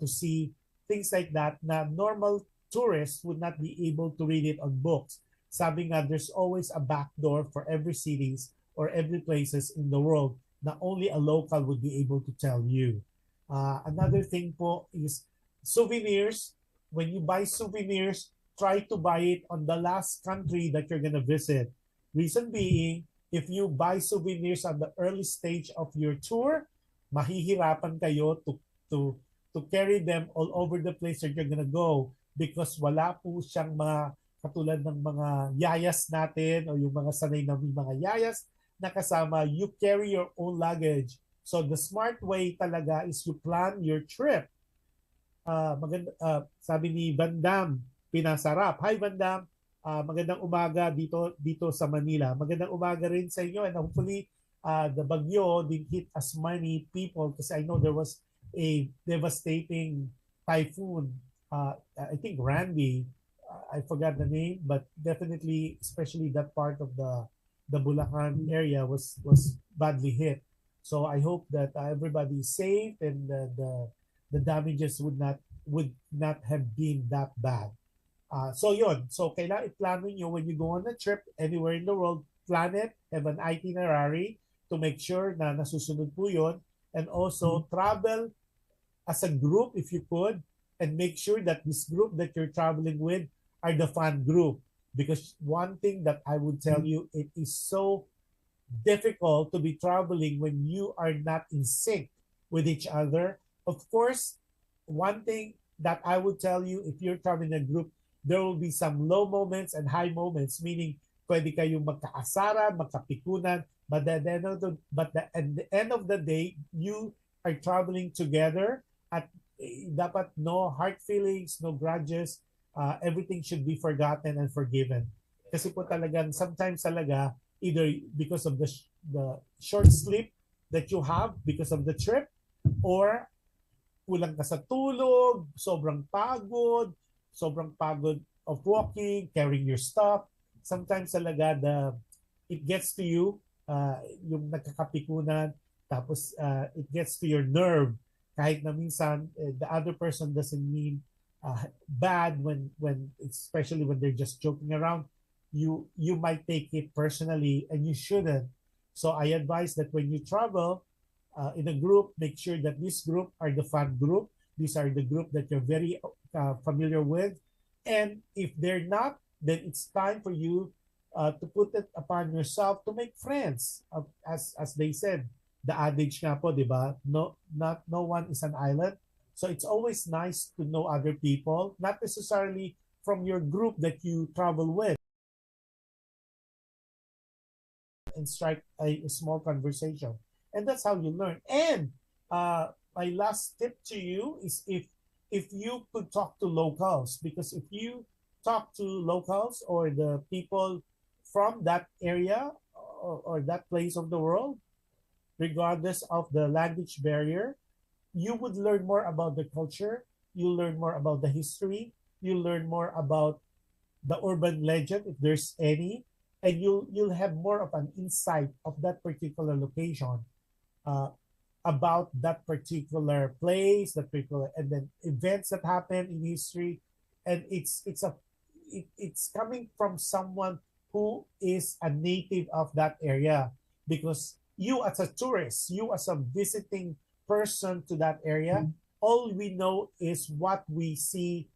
to see, things like that, na normal tourists would not be able to read it on books. Sabi nga, there's always a back door for every cities or every places in the world na only a local would be able to tell you. Another thing po is souvenirs. When you buy souvenirs, try to buy it on the last country that you're gonna visit. Reason being, if you buy souvenirs at the early stage of your tour, mahihirapan kayo to carry them all over the place that you're gonna go, because wala po siyang mga katulad ng mga yayas natin o yung mga sanay na mga yayas na kasama. You carry your own luggage. So the smart way talaga is you plan your trip. Sabi ni Bandam Pinasarap. Hi Bandam, magandang umaga dito sa Manila. Magandang umaga rin sa inyo, and hopefully the bagyo didn't hit as many people, because I know there was a devastating typhoon. I think Randy, I forgot the name, but definitely, especially that part of the Bulacan area was badly hit. So I hope that everybody is safe, and the damages would not have been that bad. So yun. So kailangan i-plano nyo when you go on a trip anywhere in the world. Plan it, have an itinerary to make sure na nasusunod po yun. And also travel as a group if you could, and make sure that this group that you're traveling with are the fun group. Because one thing that I would tell you, it is so difficult to be traveling when you are not in sync with each other. Of course, one thing that I would tell you, if you're traveling in a group, there will be some low moments and high moments, meaning pwede kayong magkaasaran, magkapikunan, but at the end of the day, you are traveling together at dapat no hard feelings, no grudges, everything should be forgotten and forgiven. Kasi po talagang sometimes talaga, either because of the short sleep that you have because of the trip, or kulang ka sa tulog, sobrang pagod of walking, carrying your stuff. Sometimes talaga it gets to you, yung nagkakapikunan, tapos it gets to your nerve, kahit na minsan the other person doesn't mean bad when especially when they're just joking around. you might take it personally, and you shouldn't. So I advise that when you travel in a group, make sure that this group are the fun group. These are the group that you're very familiar with. And if they're not, then it's time for you to put it upon yourself to make friends. As they said, the adage nga po, di ba? No one is an island. So it's always nice to know other people, not necessarily from your group that you travel with, and strike a small conversation. And that's how you learn. And my last tip to you is if you could talk to locals, because if you talk to locals or the people from that area, or that place of the world, regardless of the language barrier, you would learn more about the culture, you learn more about the history, you learn more about the urban legend, if there's any, and you'll have more of an insight of that particular location, uh, about that particular place, that particular, and then events that happen in history. And it's coming from someone who is a native of that area, because you as a tourist, you as a visiting person to that area, all we know is what we see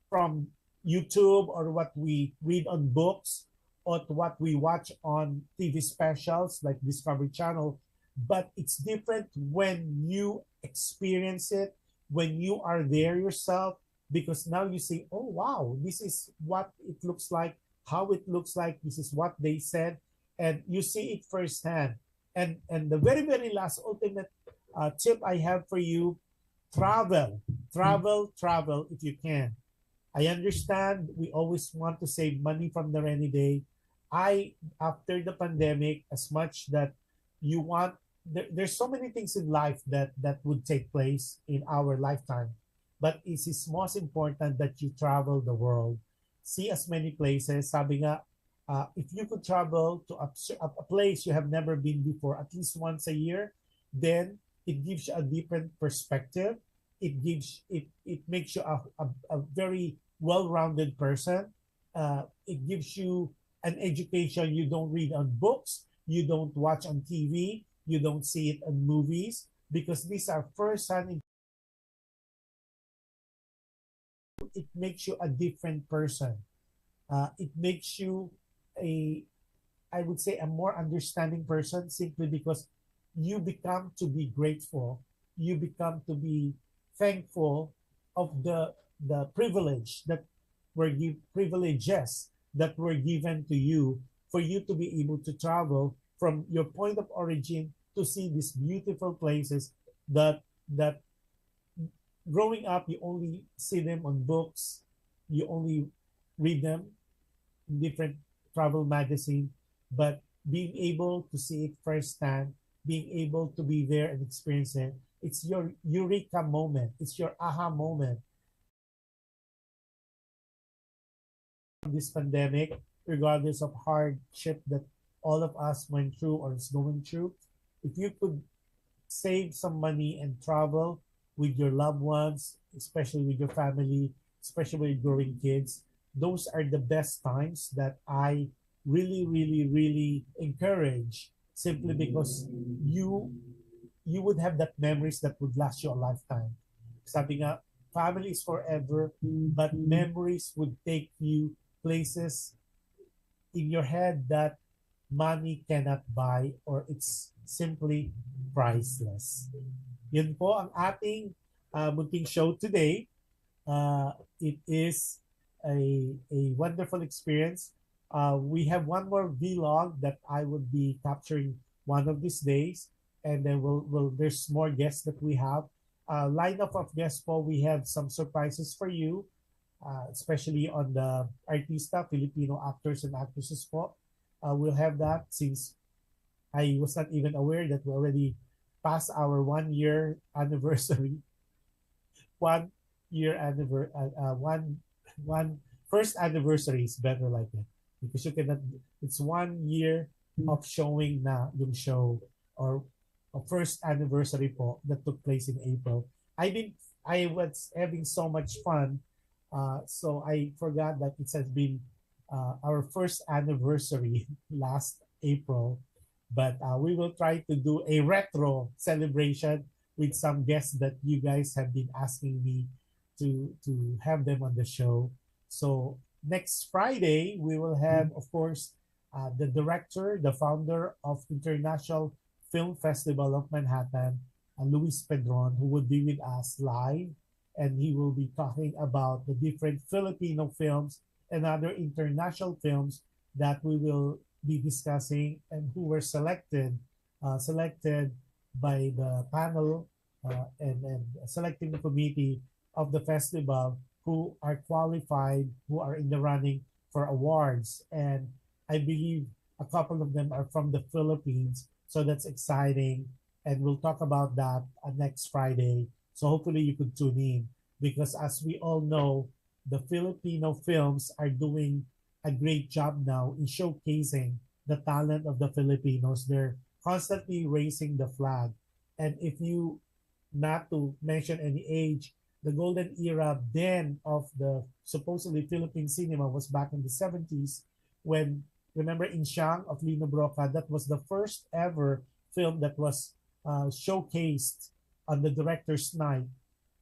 from YouTube, or what we read on books, or what we watch on TV specials like Discovery Channel. But it's different when you experience it, when you are there yourself, because now you say, oh wow, this is what it looks like, how it looks like, this is what they said, and you see it firsthand. And the very, very last ultimate tip I have for you: travel, travel, travel if you can. I understand we always want to save money from the rainy day. After the pandemic, as much that you want, there's so many things in life that would take place in our lifetime. But it is most important that you travel the world, see as many places. Sabi nga, if you could travel to a place you have never been before at least once a year, then it gives you a different perspective. It makes you a very well-rounded person. It gives you an education you don't read on books, you don't watch on TV, you don't see it on movies, because these are first-hand. It makes you a different person. It makes you a, I would say, a more understanding person, simply because you become to be grateful, you become to be thankful of the privilege that privileges that were given to you, for you to be able to travel from your point of origin to see these beautiful places that growing up you only see them on books, you only read them in different travel magazine. But being able to see it firsthand, being able to be there and experience it, it's your eureka moment, it's your aha moment. This pandemic, regardless of hardship that all of us went through or is going through, if you could save some money and travel with your loved ones, especially with your family, especially with growing kids, those are the best times that I really, really, really encourage, simply because you would have that memories that would last you a lifetime. Sabi nga, family is forever, but memories would take you places in your head that money cannot buy, or it's simply priceless. Yun po ang ating munting show today. It is a wonderful experience. We have one more vlog that I would be capturing one of these days, and then there's more guests that we have. Lineup of guests po, we have some surprises for you, especially on the artista, Filipino actors and actresses po. We'll have that, since I was not even aware that we already passed our 1 year anniversary. 1 year anniversary, one first anniversary is better like that, because you cannot. It's 1 year of showing na yung show, or a first anniversary po that took place in April. I was having so much fun, so I forgot that it has been our first anniversary last April, but we will try to do a retro celebration with some guests that you guys have been asking me to have them on the show. So next Friday we will have, of course, the director, the founder of International Film Festival of Manhattan, Luis Pedron, who would be with us live, and he will be talking about the different Filipino films and other international films that we will be discussing and who were selected by the panel and selecting committee of the festival, who are qualified, who are in the running for awards. And I believe a couple of them are from the Philippines. So that's exciting. And we'll talk about that next Friday. So hopefully you could tune in, because as we all know, the Filipino films are doing a great job now in showcasing the talent of the Filipinos. They're constantly raising the flag. And if you, not to mention any age, the golden era then of the supposedly Philippine cinema was back in the 70s, when, remember, In Siang of Lino Broca, that was the first ever film that was showcased on the director's night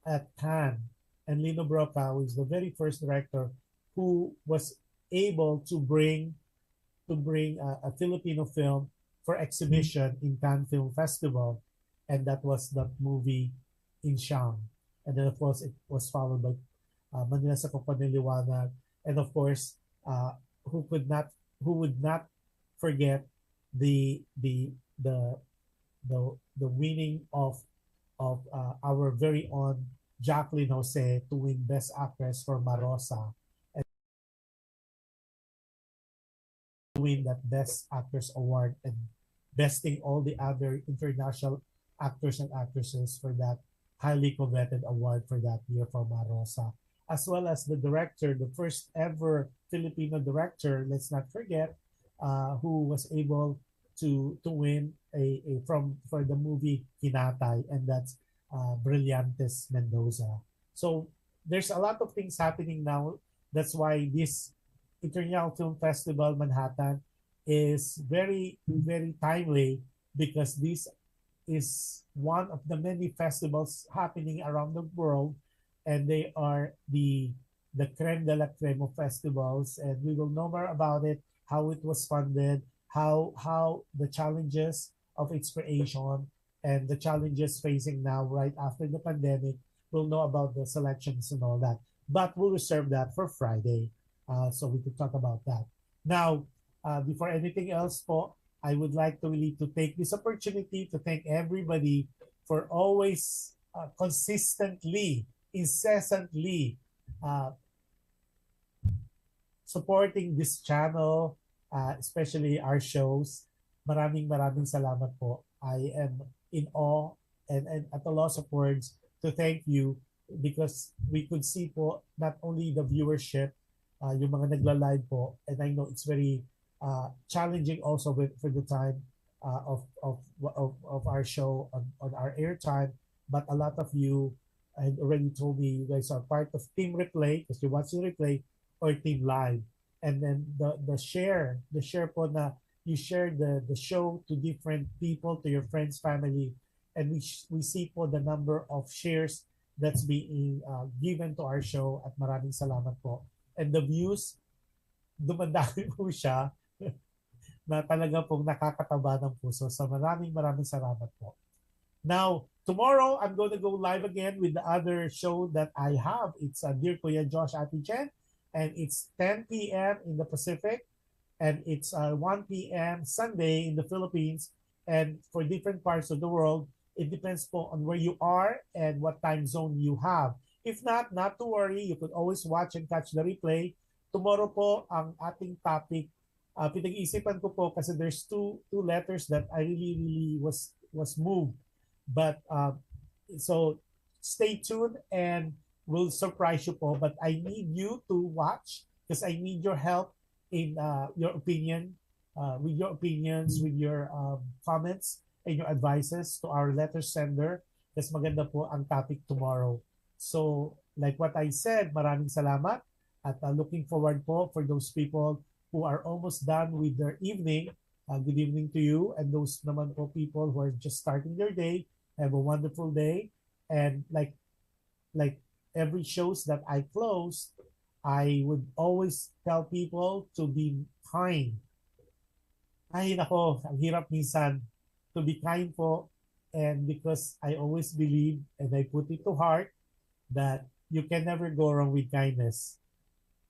at Cannes. And Lino Broca was the very first director who was able to bring a Filipino film for exhibition in Cannes Film Festival, and that was the movie In Siang. And then of course it was followed by Manila sa Kapaniliwanag, and of course who would not forget the the the the winning of our very own Jacqueline Jose to win Best Actress for Marosa, and win that Best Actress award, and besting all the other international actors and actresses for that highly coveted award for that year for Marosa, as well as the director, the first ever Filipino director, let's not forget, who was able to win a from for the movie Hinatay, and that's Brillantes Mendoza. So there's a lot of things happening now. That's why this International Film Festival Manhattan is very, very timely, because this is one of the many festivals happening around the world, and they are the creme de la creme of festivals, and we will know more about it, how it was funded, how the challenges of its creation and the challenges facing now right after the pandemic. We'll know about the selections and all that, but we'll reserve that for Friday, so we could talk about that. Now, before anything else po, I would like to really to take this opportunity to thank everybody for always consistently, incessantly uh, supporting this channel, especially our shows. Maraming salamat po. I am in awe and at a loss of words to thank you, because we could see po not only the viewership, yung mga nagla-live po, and I know it's very challenging also for the time of our show on our airtime, but a lot of you had already told me you guys are part of Team Replay because you watch the replay, or Team Live. And then the share po na you share the show to different people, to your friends, family, and we see po the number of shares that's being given to our show, at maraming salamat po. And the views, dumadami po siya na talaga pong nakakataba ng puso. So maraming salamat po. Now, tomorrow, I'm going to go live again with the other show that I have. It's Dear Kuya Josh Ate Jen, and it's 10 p.m. in the Pacific, and it's 1 p.m. Sunday in the Philippines, and for different parts of the world, it depends po on where you are and what time zone you have. If not to worry, you could always watch and catch the replay. Tomorrow po, ang ating topic, pinag-iisipan ko po kasi there's two letters that I really was moved. But so stay tuned and we'll surprise you po. But I need you to watch, because I need your help in your opinion, with your opinions, with your comments and your advices to our letter sender. Kasi maganda po ang topic tomorrow. So like what I said, maraming salamat. At looking forward po for those people who are almost done with their evening. Good evening to you. And those naman po people who are just starting their day, have a wonderful day. And like every shows that I close, I would always tell people to be kind. Ay nako, ang hirap minsan to be kind po. And because I always believe and I put it to heart that you can never go wrong with kindness.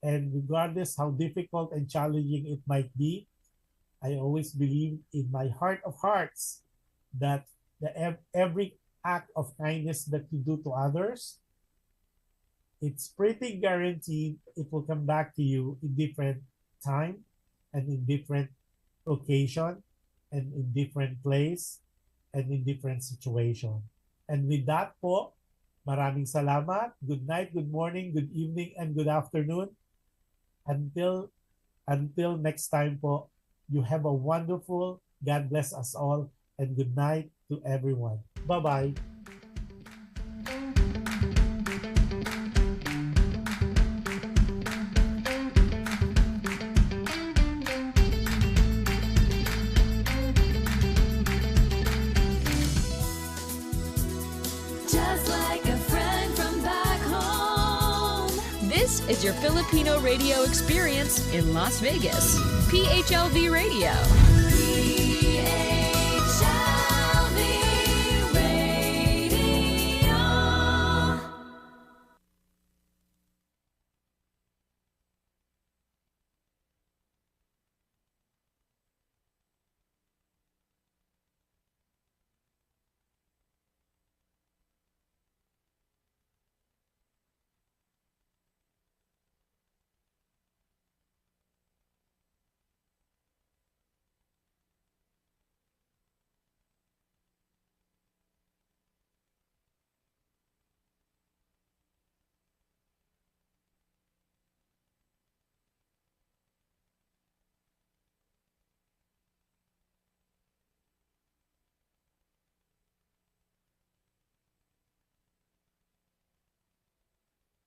And regardless how difficult and challenging it might be, I always believe in my heart of hearts that every act of kindness that you do to others, it's pretty guaranteed it will come back to you in different time and in different occasion and in different place and in different situation. And with that po, maraming salamat. Good night, good morning, good evening, and good afternoon. Until next time po, you have a wonderful, God bless us all, and good night to everyone. Bye-bye. Just like a friend from back home. This is your Filipino radio experience in Las Vegas. PHLV Radio.